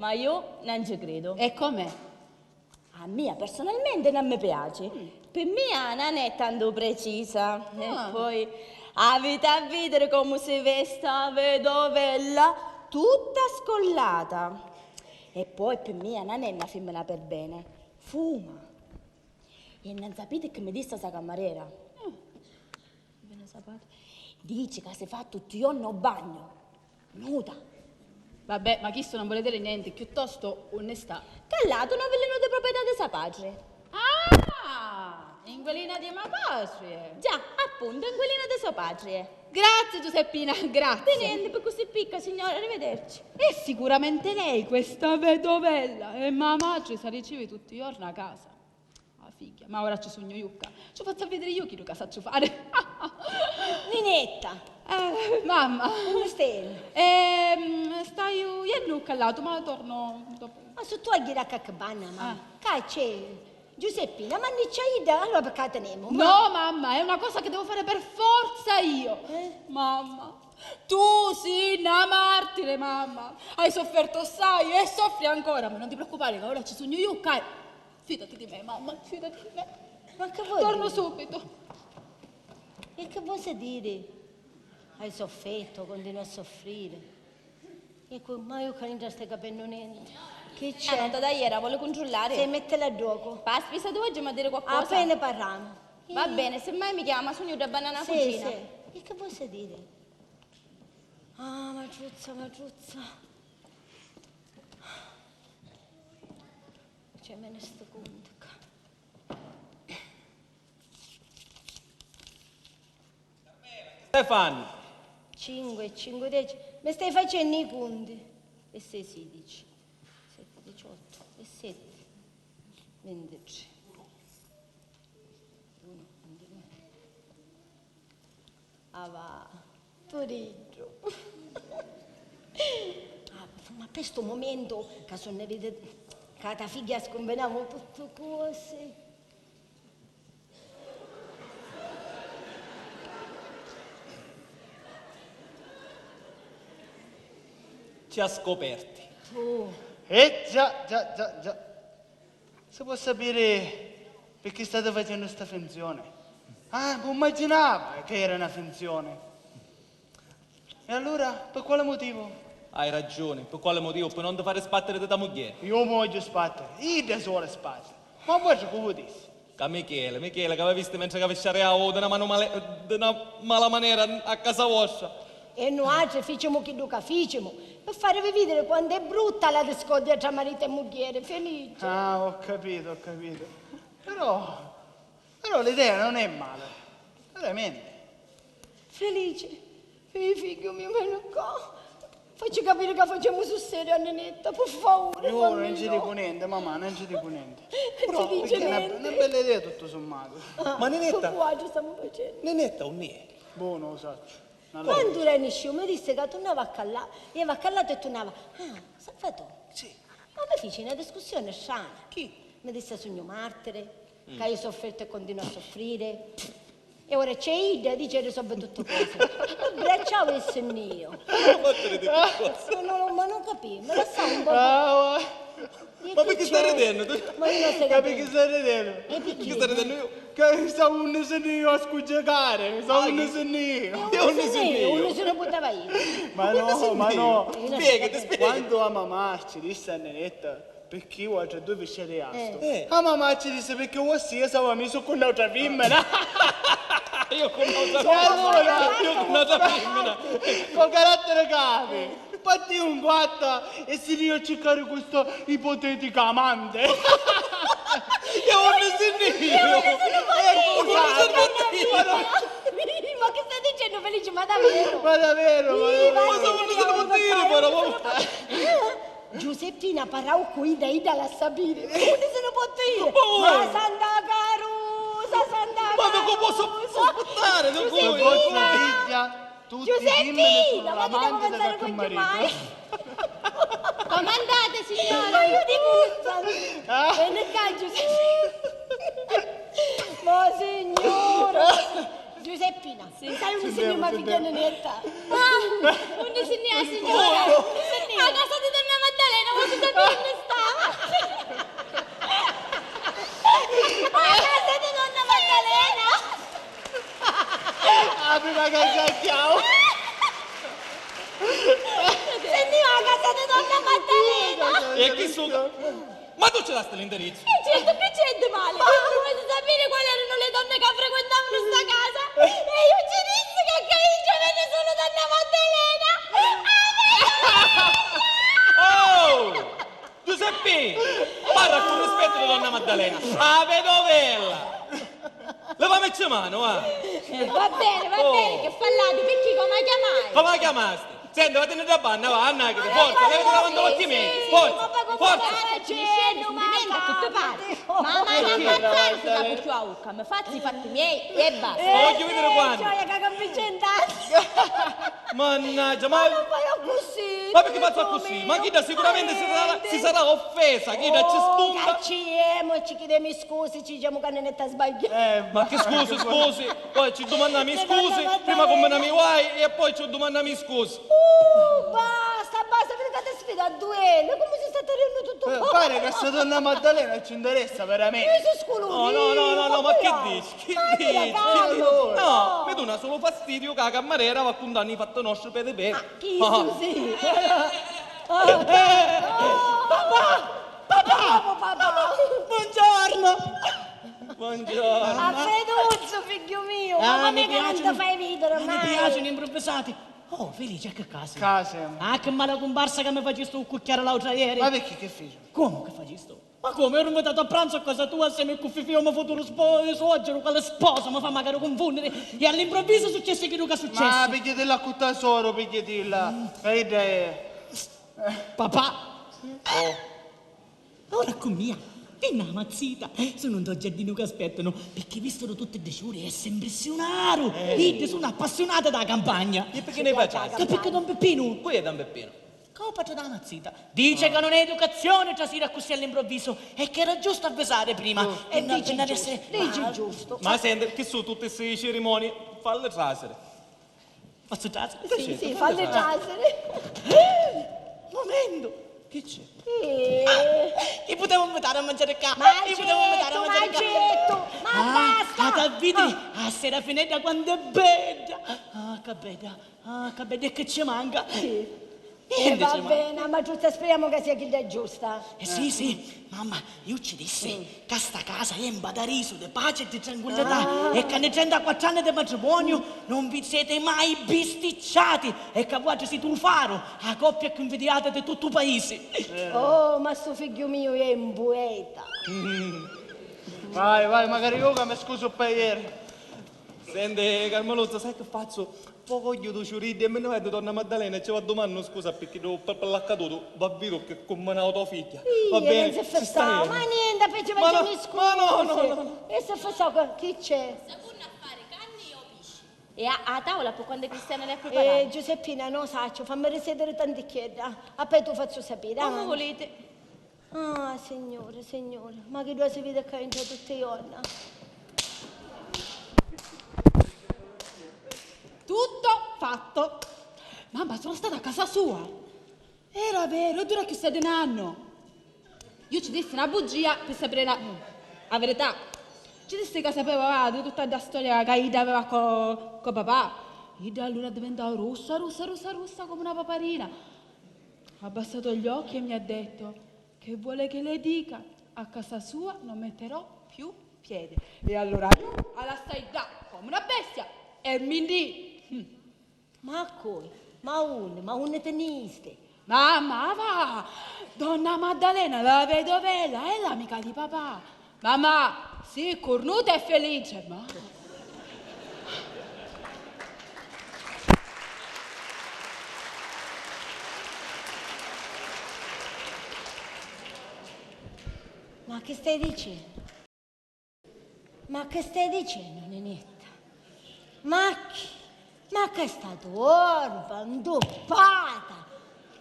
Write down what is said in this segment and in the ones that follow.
ma io non ci credo. E com'è? A me personalmente non mi piace. Per me non è tanto precisa. E poi avete a vedere come si veste la vedovella, tutta scollata. E poi per me non è una femmina per bene, fuma. E non sapete che mi disse questa cameriera? Ve ne sapete? Dice che si fa tutti i giorni un bagno, nuda. Vabbè, ma questo non vuole dire niente, piuttosto onestà. Callato una veleno di proprietà di sa padre. Ah, inquilina di mia patria. Già, appunto, inquilina di suo padre. Grazie Giuseppina, Di grazie. niente, per così picca, signora, arrivederci. È sicuramente lei, questa vedovella. E mia madre si riceve tutti i giorni a casa. Ah, figlia, ma ora ci sogno Iucca. Ci faccio vedere io chi lo faccio fare. Ninetta, Mamma. come stai? Stai io callato, ma torno dopo. Ma se tu hai a cabana, ma c'è Giuseppina, ma non c'è idea, allora perché teniamo? No, mamma, è una cosa che devo fare per forza io. Mamma, tu sei una martire, mamma. Hai sofferto assai e soffri ancora, ma non ti preoccupare che ora ci sogno io, Kai. Fidati di me, mamma, fidati di me. Ma che vuoi Torno dire? subito. E che vuoi dire? Hai sofferto, continui a soffrire. E ma io che non stai capendo niente. Che Non c'è? da ieri, vuole Se controllare. mettela a gioco. Pa, spesa di oggi mi dire qualcosa. Appena parliamo. Va bene, se mai mi chiama, sogno da banana Sì, cucina. sì. E che vuoi dire? Ah, Maciuzza. C'è me ne sto conto. Stefano, 5, 10. Mi stai facendo i conti? E 6, 16, 7, 18, e 7, 23. 1, 22. Ah va, Torino. Ma per questo momento, che sono vedete, che la figlia scombinavo tutte cose. ci ha scoperti. Già. Si può sapere perché state facendo questa finzione? Ah, non immaginavo che era una finzione. E allora, per quale motivo? Hai ragione, per quale motivo? Per non ti fare sbattere da tua moglie. Io mi voglio sbattere, io da sola sbattere. Ma voi che vuoi dire? Che Michele, che aveva visto mentre che sciareavo di una mala maniera a casa vostra. E noi facciamo che duca facciamo, per farvi vedere quanto è brutta la discordia tra marito e moglie, felice. Ah, ho capito. Però l'idea non è male, veramente. Felice, figlio mio, vieni qua. Facci capire che facciamo sul serio a Nenetta, per favore. Io fammi non ci no. dico niente, mamma, non ci dico niente. Non ci dice Perché è una niente. bella idea tutto sommato. Ma Nenetta, Che stiamo facendo? Nenetta un nie. Boh, non lo so. Quando era nasciuto mi disse che tornava a callare, io a callato e tornava. Ah, Salvatore. Sì. Ma mi fece una discussione strana. Chi? Mi disse sogno martire, che io ho sofferto e continuo a soffrire. E ora c'è Ida, dice risolve tutte cose. Abbracciavo il sennio. Ma non capivo, me la sa un po'. Ah, E Ma che perché stai c'è? ridendo? Tu? Ma io non stai capi che capendo. stai ridendo? E Che perché? stai ridendo io? Che stavo un io a scuggicare, stavo un io. Uno se ne buttava io. Ma no. Spiegati. Quando a mamma ci disse a Nenetta, perché io ho già due vesciere asto, Eh. a mamma ci disse perché io sia stavo messo con un'altra femmina. Io con Allora, con carattere cave. Infatti un guatta e si io a cercare questa ipotetica amante. Io non sentivo. Ma che stai dicendo Felice? Ma davvero? Ma davvero? Giuseppina parau qui da Ida la sapere. Come se ne può dire? Ma Santa Carusa, Santa Ma non posso sopportare, non Se puoi. fosse figlia, tutti dimmene Giuseppina, sono ma ti devo l'amante pensare del con marito. mai? Comandate, signora. Ma io dico, bene qua Giuseppina. Ma signora. Giuseppina, sai un segno ma figlia Nenetta? Un signora, signora. A casa di Donna Maddalena, ma si sapete E chi su? Ma tu ce l'hai l'indirizzo? Che c'è di male? Volete sapere quali erano le donne che frequentavano sta casa? E io ci dissi che a Caingia venne solo donna Maddalena. Oh! Giuseppe! Parla con rispetto di donna Maddalena. Ah, vedovella! Levami mano, va! Va bene, che fallate, perché come la chiamai? Come la chiamaste? Senti, va a tenere da panna, va, annagate, forza, levate lavando occhi miei, forza, forza! A tutte parti. Ma non ammazzare se la più a ucca, mi fatti i fatti miei e basta. Voglio vedere quando. Gioia che avvicendato. Mannaggia, ma... Non fai così. Ma perché faccio così? Ma chi da sicuramente si sarà offesa, chi da ci spunta. Ci chiediamo scusi, ci diciamo che non è sbagliato. Ma che scusi, poi ci domandiamo scusi, prima combiniamo i guai e poi ci domandiamo scusi. Basta, vedete sfida a duello, come si sta tenendo tutto qua? Pare che sta donna Maddalena ci interessa veramente. No, ma che dici? Che dici? No, mi dona solo fastidio che la cameriera va a contare i fatti nostri per te. Chi sì? Papà! Buongiorno! Buongiorno. A Feduzzo, figlio mio! Ma come che non ti fai ridere, Mi mai? piacciono improvvisati. Oh, Felice, che casa? Case. Ah, che mala comparsa che mi facesti un cucchiare l'altra ieri. Ma perché che fai? Come che facesti? Ma come? Ero invitato a pranzo a casa tua assieme con Fifi, mio futuro suocero, quale sposa, mi fa magari confondere. E all'improvviso successe quello che è successo. Ma pigliatela con tesoro, pigliatela. Che idea? Papà. Ora con mia. Vieni una mazzita. Sono un tuo giardino che aspettano, perché vistono tutte le ciure e si impressionarono. Io sono appassionata della campagna. E perché ne facciate? Che perché Don Peppino? Qui è Don Peppino. Come faccio da mazzita? Dice che non è educazione trasire così all'improvviso e che era giusto avvisare prima. E non dici appena giusto, dici giusto. Ma senti, che su tutte queste cerimonie, falle trasere. Posso trasere? Sì, falle trasere. Momento. Che c'è? Io potevo invitare a mangiare qua. Magetto, ma basta. A Davide, a Serafinetta quando è bella. Ah, che bella, e che ci manca. Va bene, ma giusto, speriamo che sia chi è giusta. Sì, mamma, io ci dissi che sta casa è in paradiso di pace e di tranquillità e che nei 34 anni di matrimonio non vi siete mai bisticciati e che voi siete un faro, la coppia più invidiata di tutto il paese. Oh, ma sto figlio mio è un poeta. Vai, magari io che mi scuso per ieri. Senti, Carmeluzza, sai che faccio? Poi voglio tu ciuridi e me ne vedo donna Maddalena e ci va domani, scusa, perché devo per l'accaduto, va vero che come una tua figlia. Va bene, Non si ci stai. fa, ma niente, poi ci Ma facciamo no, scusi. ma no. E se fa chi c'è? E a tavola poi quando Cristiana le ha preparato? Giuseppina, non saccio, fammi risiedere tanti chiedi. A poi tu faccio sapere. Come volete? Ah, signore, ma che due si vede che entra tutte le giorni. Tutto fatto. Mamma, sono stata a casa sua. Era vero, e dura che stai un anno. Io ci dissi una bugia per sapere la verità. Ci dissi che sapeva di tutta la storia che Ida aveva con papà. Ida allora diventava rossa come una paparina. Ha abbassato gli occhi e mi ha detto che vuole che le dica a casa sua non metterò più piede. E allora io alla stai là come una bestia e mi lì. Ma coi, ma un tenniste. Mamma, va! Donna Maddalena, la vedovella, è l'amica di papà. Mamma, sì, cornuta e felice, ma... Ma che stai dicendo? Ma che stai dicendo, Nenetta? Ma che è stato orfa, indoppata?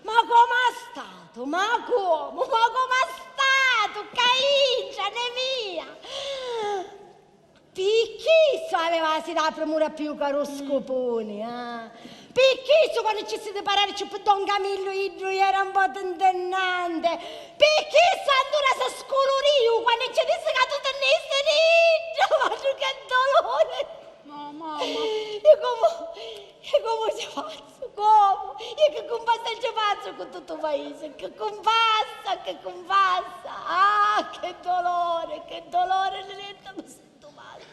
Ma com'è stato? Ma com'è stato? Caincia, mia! Picchizzo aveva si da premura più caro scopone, Picchizzo quando ci si separare ci Don Camillo Idro era un po' tentennante. Picchizzo allora si scoloriu quando ci disse che tu teneste Idro, ma tu che dolore! Mamma. E come si fa? Come? E che compassa ci fa? comparso con tutto il paese, che compassa, che compassa. Ah, che dolore, Nenetta, mi sento male.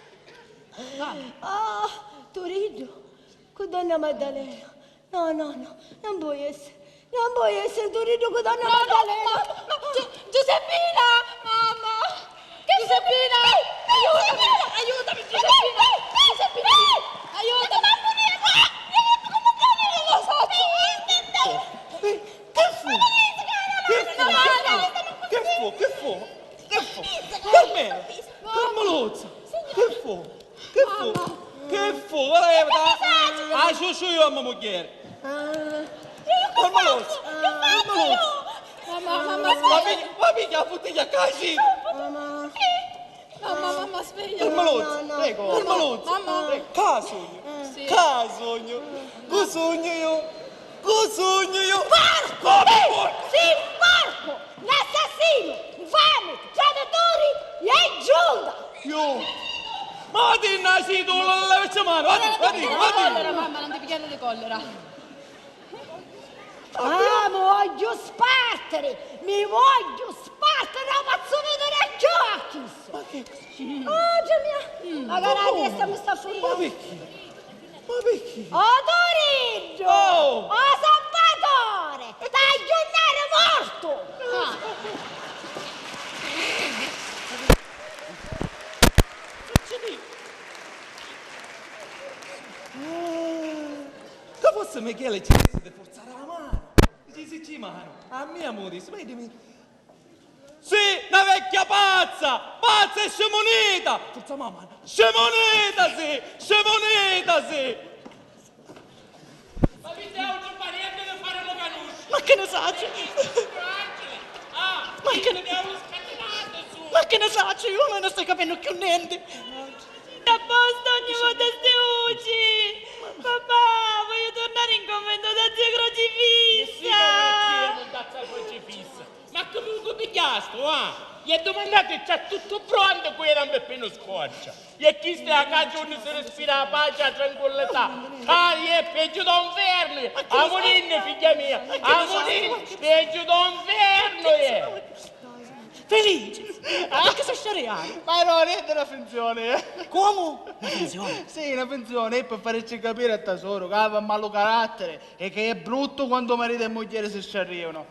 Ah, Torino, con donna Maddalena. No, non puoi essere Torino con donna Maddalena. Giuseppina! Mamma! Giuseppina! Aiutami, Giuseppina! Giuseppina! Aiutami! Che fu? Carmela! Carmeluzza! Che fu? Ah, io a mia moglie! Carmeluzza! Mamma, Ma mica bottiglia casi! mamma, sveglia! Carmeluzza! Prego! Carmeluzza! Mamma! Casogno! Sì. Casogno! Cosogno io! Sì, porco! L'assassino! Infame! Traditori! E Giuda! Io! Ma ti nasi tu, non la faccio mano! Collera, mamma, non ti pigliare di collera! Ah, mi voglio spartere! Non posso vedere giochi! Oh, Già mia! Magari la testa mi sta fuori! Ma perché? Oh, Torino! Oh! Oh, Salvatore! Tagliare morto! Che fosse Michele ci deve forzare la mano? Ci mano. A mia moglie, vedimi. Sì, una vecchia pazza e scemonita! Forza mamma, scemonita sì! Ma vi devo un parente da fare la canuscia! Ma che ne saccio? Ah, Ma che ne- devo scatenato su! Ma che ne saccio? Io non ne sto capendo più niente. A posto ogni volta ste ucci! Papà, voglio tornare in convento da zia Crocifissa! Ma comunque pigliasto, ah! Gli ha domandato se c'è tutto pronto, qui era un peppino scoccia. E chi sta a casa non si respira la pace e la tranquillità. Ah, è peggio da un verno! A morire, figlia mia! A morire, peggio da un verno! Felice. Ma perché sono sciariato? Ma no, niente una finzione. Come? Una pensione. Sì, una finzione per farci capire al tesoro che aveva malo carattere e che è brutto quando marito e moglie si sciarriano.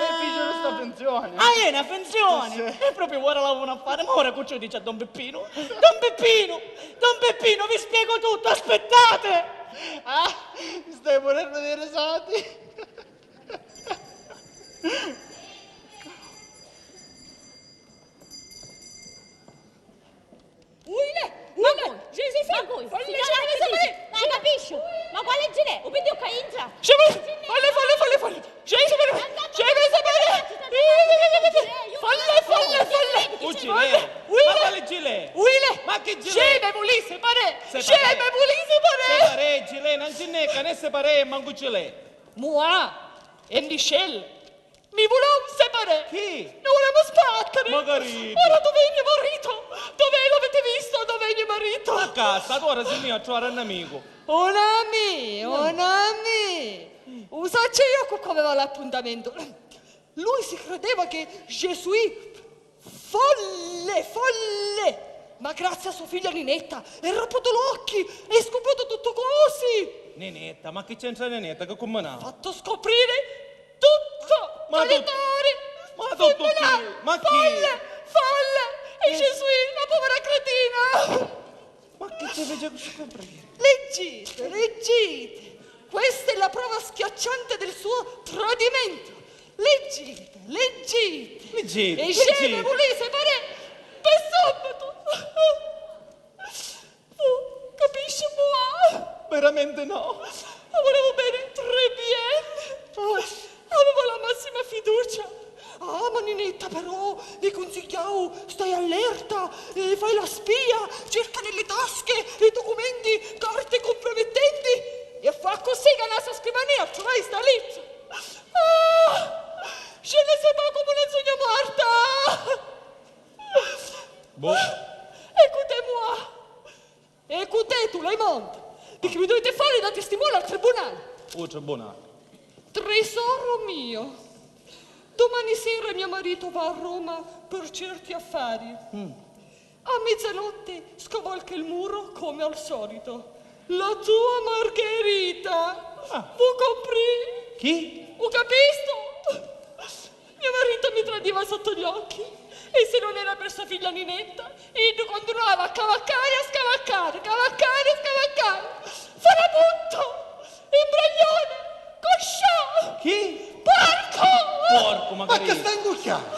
E fecero sta finzione. Ah, è una pensione? Sì. E proprio ora la vogliono fare, ma ora Cuccio dice a Don Peppino. Don Peppino, vi spiego tutto, aspettate! Ah, stai morendo dei risati? Ma capisci? Ma quale ginè? Un video che entra! Falle! Un gilet! Ma quale gilet? Ma che gilet? Separe, gilet, non ce n'è, che ne separe, manco gilet. Mi volevo separare! Chi? Non volevo sbattere! Magari. Ora dove è mio marito? Dove l'avete visto? Dove è mio marito? A casa, ora sei mio a trovare un amico. Un amico! Usaccio io con cui aveva l'appuntamento. Lui si credeva che Gesù folle! Ma grazie a sua figlia Ninetta è rapputo l'occhi e scoperto tutto così! Nenetta, ma che c'entra Nenetta? Che come no? Fatto scoprire tutto! Ma Traditori! ma tutto femminà, chi? Ma chi? Folle! E Gesù, la povera cretina! Ma che ci fece scoprire? Leggete! Questa è la prova schiacciante del suo tradimento! Leggete! E sceme volesse fare per sabato! Capisci, Moa? Veramente no. Volevo bene tre bien! Avevo la massima fiducia! Ah, ma Ninetta però, vi consigliavo, stai allerta, fai la spia, cerca nelle tasche i documenti, carte compromettenti e fa così che la sua scrivania, trovai sta lì. Ah, je ne sais pas come ne sono morta. Boh. Écoutez tout le monde, perché mi dovete fare da testimone al tribunale. Oh, tribunale. Tesoro mio, domani sera mio marito va a Roma per certi affari. A mezzanotte scavalca il muro come al solito. La tua Margherita. Vuoi comprare? Chi? Ho capito? Mio marito mi tradiva sotto gli occhi e se non era per sua figlia Ninetta, io continuava a cavalcare e a scavalcare, cavalcare e scavalcare. Farabutto, imbraglione, cosciò, Chi? porco! Porco, Ma magari. che stai ingucchiando?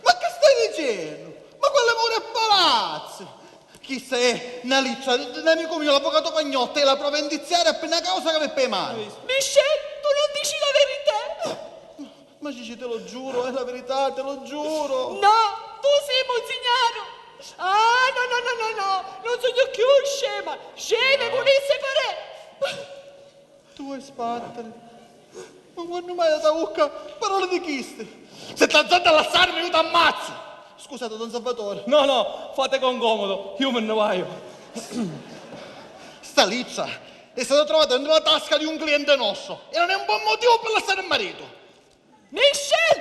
Ma che stai dicendo? Ma quelle pure è palazzo! Chissà è una liccia, l'amico mio, l'avvocato Pagnotta, è la prova indiziaria appena causa che mi pei male. Michel, tu non dici la verità? Ma Cici, te lo giuro, è la verità, te lo giuro. No, tu sei Monsignaro! Ah, no, non sono più scema! Scema volesse fare! Tu vuoi sbattere? Ma quando mai da bocca parole di chiste? Se t'azzardi a lasciarmi io t'ammazzo! Scusate, Don Salvatore. No, fate con comodo, io me ne vaio. Sta liccia è stata trovata dentro la tasca di un cliente nostro e non è un buon motivo per lasciare il marito. Michel!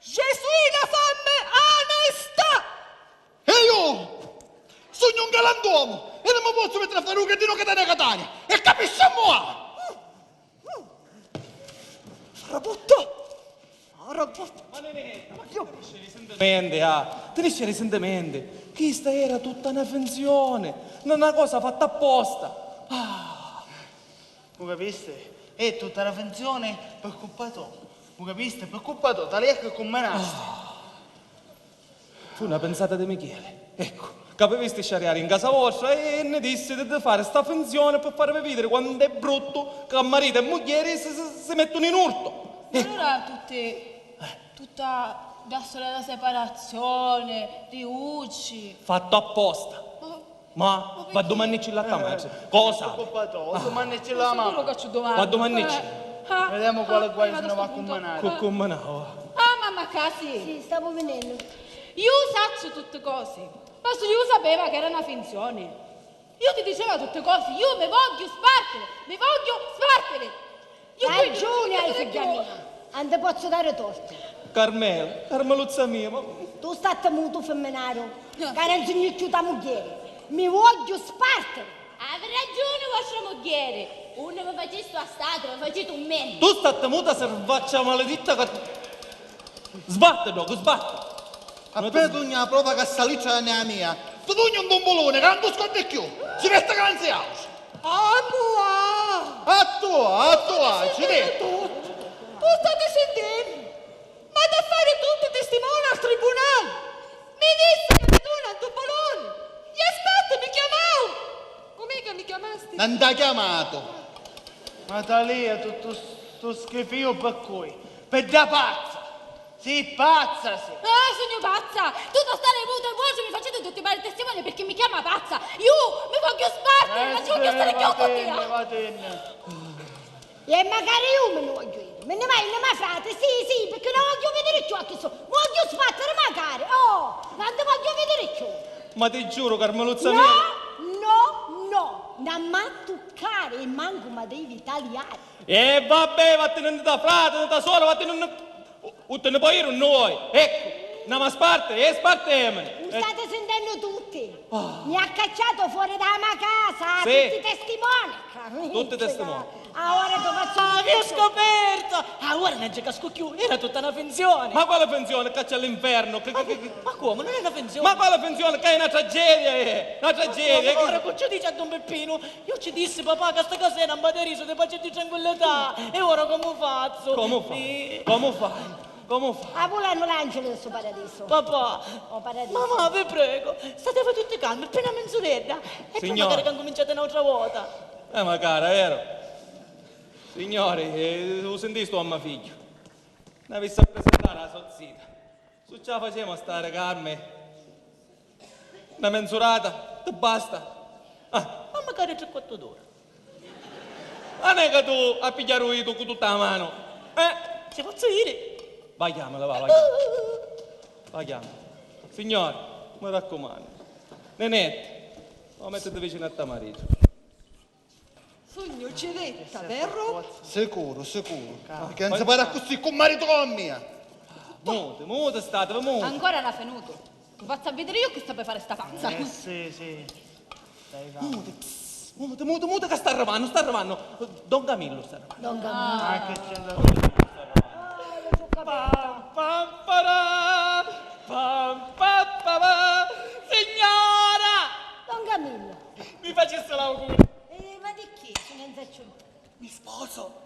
Je suis la femme onesta! E io sogno un galantuomo e non mi posso mettere a fare un gattino Catania e capisci a moi? Rabutto! Ma tenisci recentemente. Questa era tutta una finzione, una cosa fatta apposta. Lo capiste? È tutta una finzione per colpa tua. Lo capiste? Per colpa tua, tale che commenaste. Fu una pensata di Michele. Ecco, capivisti sciariare in casa vostra e ne disse di fare sta finzione per farvi vedere quando è brutto che marito e moglie si mettono in urto. Allora tutta la storia della separazione, di Ucci. Fatto apposta. Ma va domani ci la tamarci. Cosa? Per colpa tua, domani ce la Sicuro mamma. che ci domani. Ma domani ci. Vediamo quale guai se ne va a commenare. Cucummanavo. Ah, mamma Casi, Sì, stavo venendo. io saccio tutte cose, ma se io sapeva che era una finzione. Io ti dicevo tutte cose, io mi voglio spartere. Io Ragione hai, quindi- figlia mia. Non ti posso dare torto. Carmeluzza mia, ma Tu stai muto femminaro, che non sogni più da moglie. Mi voglio spartere. Avete ragione vostra moglie. Uno mi facesse a stato, mi facete un meno. tu stai muta servaccia maleditta che... Sbatte, dogo, sbatte. Appena tu ne prova che sta liccia non è mia. Tu togli un bombolone che non ti scordi più. Si veste che non si alza. A tua, ci vedi. Tu state sentendo? Ma da fare tutti i testimoni al tribunale! Mi disse che mi dona un topolone! Gli aspetta, mi chiamavo! Com'è che mi chiamasti? Non ti ha chiamato. Natalia, tu schifio per cui? Per da pazza. Sì, pazza, sì. Ah, signor pazza, tu non stare muto e voce mi facete tutti i vari testimoni perché mi chiama pazza. Io mi voglio spartere, ma ci voglio stare chiuso tutti. Vatene. E magari io me ne voglio io. Me ne vai, ma frate, sì, perché non voglio vedere più a chi sono. Voglio sbattere magari. Oh, non ti voglio vedere più. Ma ti giuro, Carmeluzza mia. No, non mi toccare e manco mi devi tagliare. E vabbè, vattene da frate, non da solo, vattene... Uttene poi io noi. Ecco, andiamo a sparte, e spartemene. Lo state sentendo tutti. Mi ha cacciato fuori dalla casa, Sì. tutti i testimoni. Tutti i testimoni. Ora ti faccio Ah, vi ho scoperto! Ah, ora non c'è casco più, era tutta una finzione. Ma quale pensione? Caccia all'inferno. Ma come? Non è una finzione? Ma quale pensione? Che è una tragedia, una tragedia. Ma ora che ci dice a Don Peppino? Io ci dissi papà che sta casa era un bateriso di pace di tranquillità. E ora come faccio? Come fai? Come fai? Come fai? A volano l'angelo del suo paradiso. Papà, Oh, paradiso. mamma, vi prego, state tutti calmi, appena mezz'oretta. E poi Signora. magari che cominciate un'altra volta. Ma cara, vero? Signori, lo sentite sto a mio figlio? Ne avessi a presentare la sozzita. Su ce la facciamo stare calmi. Una mensurata, te basta. Ma magari 3-4 ore. Non è che tu a pigliare un con tutta la mano. Si posso dire? Vaghiamola, va, vaghiamola. Signore, mi raccomando. Nenette, non mettete vicino a tuo marito. Sogno cedetta, vero? Sicuro, sicuro. Perché non si parla così con marito con mia. Muto state, muto. Ancora non è venuto. Mi faccio a vedere io che sta per fare sta panza. Sì. Dai, va. Muto che sta arrivando. Don Camillo sta arrivando. Don Camillo. Anche c'è da... Signora! Don Camillo. Mi facesse l'augurio. Ma di chi? Non faccio. Mi sposo.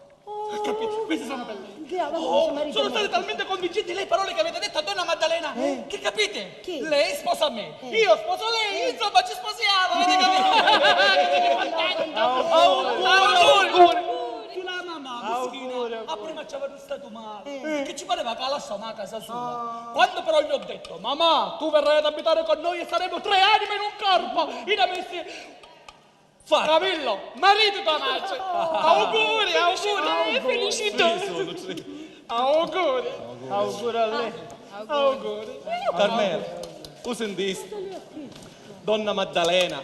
Capito? Queste sono belle. Sono Sono state talmente convincenti le parole che avete detto a donna Maddalena che capite? Chi? Lei sposa me, io sposo lei, insomma ci sposiamo, avete capito? Auguri! La mamma mischina, a prima ci aveva stato male, perché ci pareva che la sua a casa sua. Quando però gli ho detto, mamma, tu verrai ad abitare con noi e saremo 3 anime in un corpo, in amessi... Camillo, marito tua madre! Auguri! Felicità! Auguri! Auguro a lei. Auguri! Carmelo, tu sentiste? Donna Maddalena,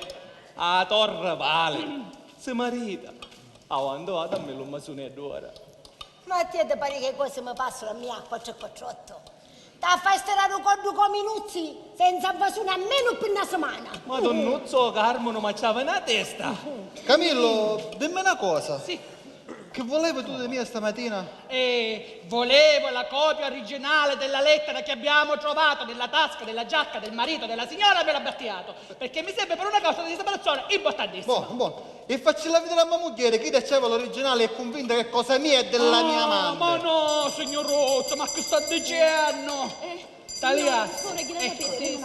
a Torre Vale, si marita. Quando vado a me lo masonetto ora. Ma a te ti pare che cose mi passano a mia 448? Ti fai stare con 2 minuti senza basone almeno per una settimana. Ma Donnuzzo Carmelo ma c'aveva una testa. Camillo, dimmi una cosa. Sì. Che volevi tu di mia stamattina? Volevo la copia originale della lettera che abbiamo trovato nella tasca della giacca del marito della signora Bella Battiato, perché mi serve per una causa di separazione importantissima. Buono. E facci la vedere a mia moglie che diceva l'originale è convinta che è cosa mia e della mia amante. Ma no, signor Rozzo, ma che sta dicendo? Tagliato.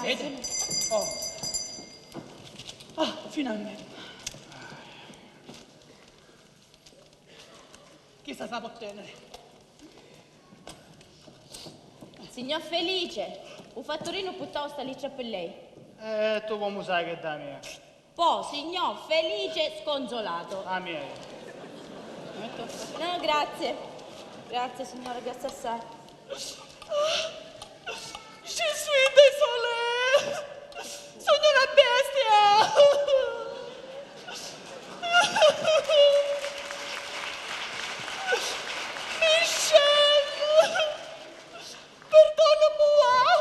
Vedi? Finalmente. Chi sa può tenere? Signor Felice, un fattorino piuttosto lì c'è per lei. Tu come sai che è da mia? Poi, signor Felice sconsolato. A mia. No, grazie. Grazie, signora, grazie assai. Je suis désolée. Sono una bestia. Michel, perdona-moi.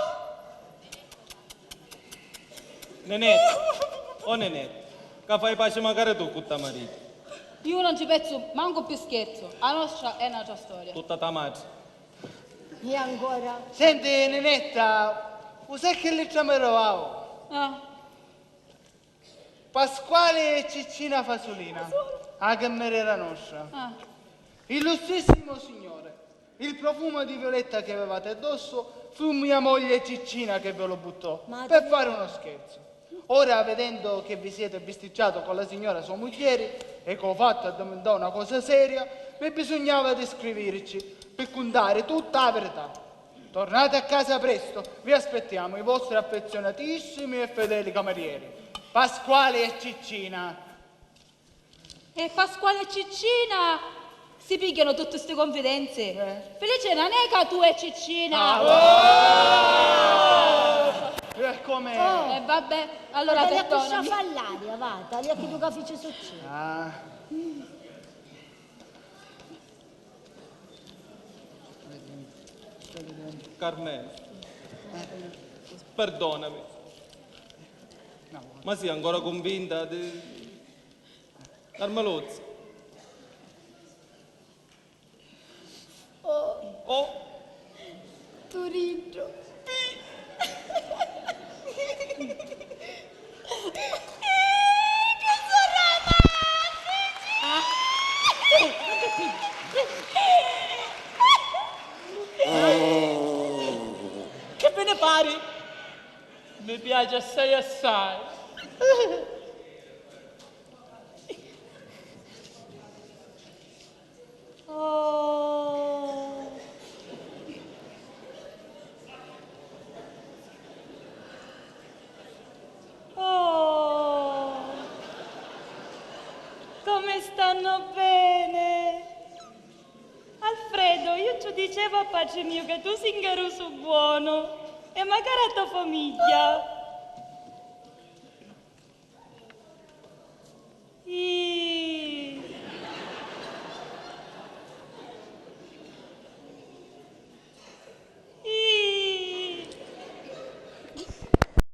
Nenette, che fai pace magari tu con tua marito? Io non ci penso manco più scherzo. La nostra è un'altra storia. Tutta tua madre. E ancora? Senti, Nenetta, sai che le chiamerò? Ah, Pasquale e Ciccina Fasolina, a cameriera nostra. ah. Illustrissimo signore, il profumo di violetta che avevate addosso fu mia moglie Ciccina che ve lo buttò per fare uno scherzo. Ora, vedendo che vi siete bisticciato con la signora sua moglie e che ho fatto a domandare una cosa seria, mi bisognava descriverci per contare tutta la verità. Tornate a casa presto, vi aspettiamo i vostri affezionatissimi e fedeli camerieri, Pasquale e Ciccina. E Pasquale e Ciccina si pigliano tutte queste confidenze. Felice non è che tu e Ciccina. Come? E vabbè, allora Taglia questa perdonami. fallaria, va, taglia che tu capisci succede. Carmelo, perdonami. Ma sei ancora convinta di... Carmelozzi? Oh, Torino. Che ve ne pare? Mi piace assai. Oh. Oh. Come stanno bene? Alfredo, io ti dicevo a pace mio che tu sei un garuso buono e magari a tua famiglia.